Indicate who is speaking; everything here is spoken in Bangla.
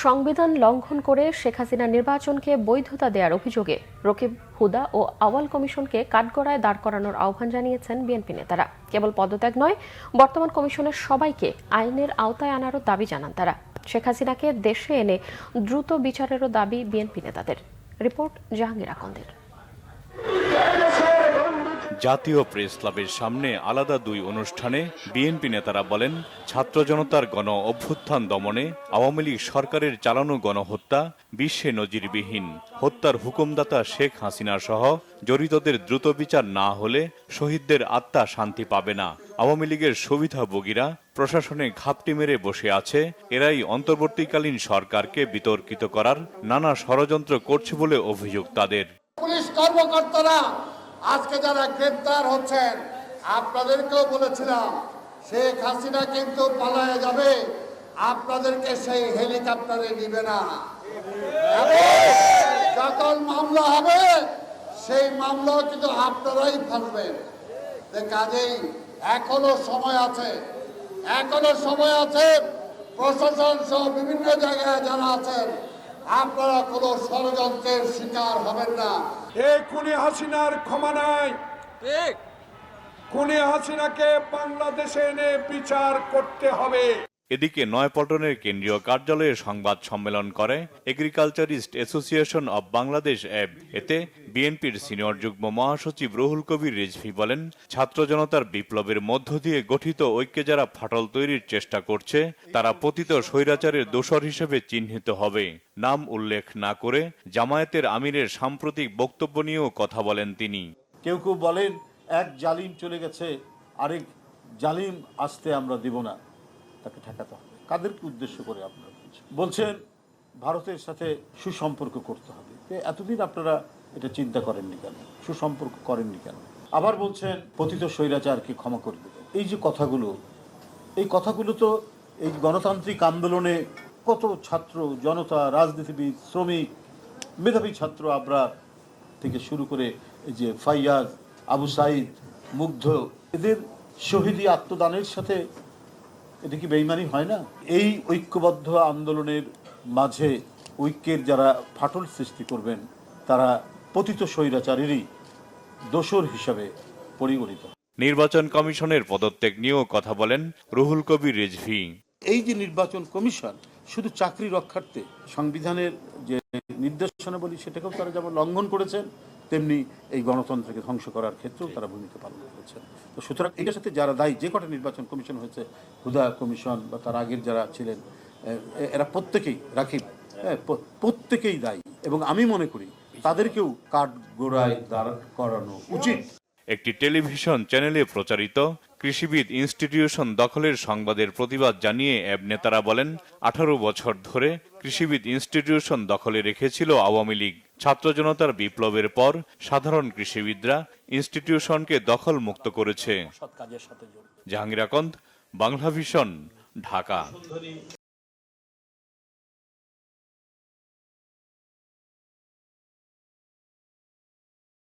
Speaker 1: সংবিধান লঙ্ঘন করে শেখ হাসিনা নির্বাচনকে বৈধতা দেওয়ার অভিযোগে রকিব হুদা ও আওয়াল কমিশনকে কাঠগড়ায় দাঁড় করানোর আহ্বান জানিয়েছেন বিএনপি নেতারা। কেবল পদত্যাগ নয়, বর্তমান কমিশনের সবাইকে আইনের আওতায় আনারও দাবি জানান তারা। শেখ হাসিনাকে দেশে এনে দ্রুত বিচারেরও দাবি বিএনপি নেতাদের। রিপোর্ট জাহাঙ্গীর আকন্দের।
Speaker 2: জাতীয় প্রেস ক্লাবের সামনে আলাদা দুই অনুষ্ঠানে বিএনপি নেতারা বলেন, ছাত্র জনতার গণ অভ্যুত্থান দমনে আওয়ামী লীগ সরকারের চালানো গণহত্যা বিশ্বে নজিরবিহীন। হত্যার হুকুমদাতা শেখ হাসিনা সহ জড়িতদের দ্রুত বিচার না হলে শহীদদের আত্মা শান্তি পাবে না। আওয়ামী লীগের সুবিধাভোগীরা প্রশাসনে ঘাপটি মেরে বসে আছে, এরাই অন্তর্বর্তীকালীন সরকারকে বিতর্কিত করার নানা ষড়যন্ত্র করছে বলে অভিযোগ তাদের।
Speaker 3: পুলিশ কর্মকর্তারা আজকে যারা গ্রেপ্তার হচ্ছেন, আপনাদেরকেও বলেছিলাম শেখ হাসিনা কিন্তু পালায়ে যাবে, আপনাদেরকে সেই হেলিকপ্টারে নিবে না। যখন মামলা হবে সেই মামলা কিন্তু আপনারাই ফাঁসবেন। কাজেই এখনো সময় আছে, প্রশাসন সহ বিভিন্ন জায়গায় যারা আছেন, আপনারা কোনো ষড়যন্ত্রের শিকার হবেন না।
Speaker 4: এই খুনি হাসিনার ক্ষমা নাই। খুনি হাসিনাকে বাংলাদেশে এনে বিচার করতে হবে।
Speaker 2: এদিকে নয়াপল্টনের কেন্দ্রীয় কার্যালয়ে সংবাদ সম্মেলন করে এগ্রিকালচারিস্ট অ্যাসোসিয়েশন অব বাংলাদেশ অ্যাব। এতে বিএনপির সিনিয়র যুগ্ম মহাসচিব রুহুল কবির রিজভী বলেন, ছাত্র জনতার বিপ্লবের মধ্য দিয়ে গঠিত ঐক্যে যারা ফাটল তৈরির চেষ্টা করছে, তারা পতিত স্বৈরাচারের দোসর হিসেবে চিহ্নিত হবে। নাম উল্লেখ না করে জামায়াতের আমিরের সাম্প্রতিক বক্তব্য নিয়েও কথা বলেন তিনি।
Speaker 5: কেউ কেউ বলেন এক জালিম চলে গেছে, আরেক জালিম আসতে আমরা দিব না, তাকে ঠেকাতে হবে। কাদেরকে উদ্দেশ্য করে আপনারা বলছেন ভারতের সাথে সুসম্পর্ক করতে হবে? এতদিন আপনারা এটা চিন্তা করেননি কেন? সুসম্পর্ক করেননি কেন? আবার বলছেন পতিত স্বৈরাচারকে ক্ষমা করে দেবে। এই যে কথাগুলো, এই কথাগুলো তো এই গণতান্ত্রিক আন্দোলনে কত ছাত্র জনতা, রাজনীতিবিদ, শ্রমিক, মেধাবী ছাত্র আবরার থেকে শুরু করে এই যে ফাইয়াজ, আবু সাইদ, মুগ্ধ, এদের শহীদি আত্মদানের সাথে এটা কি বেইমানি হয় না? এই ঐক্যবদ্ধ আন্দোলনের মাঝে ঐক্যের যারা ফাটল সৃষ্টি করবেন, তারা পতিত স্বৈরাচারেরই দোসর হিসাবে পরিগণিত।
Speaker 2: নির্বাচন কমিশনের পদত্যাগ নিয়েও কথা বলেন রুহুল কবির রিজভী।
Speaker 5: এই যে নির্বাচন কমিশন শুধু চাকরি রক্ষার্থে সংবিধানের যে নির্দেশনাবলী সেটাকেও তারা যেমন লঙ্ঘন করেছেন, তেমনি এই গণতন্ত্রকে ধ্বংস করার ক্ষেত্রেও তারা ভূমিকা পালন করেছেন। তো সুতরাং এটার সাথে যারা দায়ী, যে কটা নির্বাচন কমিশন হয়েছে, হুদা কমিশন বা তার আগের যারা ছিলেন, এরা প্রত্যেকেই, রাকিব, প্রত্যেকেই দায়ী। এবং আমি মনে করি তাদেরকেও কাঠগড়ায় দাঁড় করানো উচিত।
Speaker 2: একটি টেলিভিশন চ্যানেলে প্রচারিত কৃষিবিদ ইনস্টিটিউশন দখলের সংবাদের প্রতিবাদ জানিয়ে অ্যাব নেতারা বলেন, 18 বছর ধরে কৃষিবিদ ইনস্টিটিউশন দখলে রেখেছিল আওয়ামী লীগ। ছাত্র জনতার বিপ্লবের পর সাধারণ কৃষিবিদরা ইনস্টিটিউশনকে দখল মুক্ত করেছে। জাহাঙ্গীর আকন্দ, বাংলা ভিশন, ঢাকা।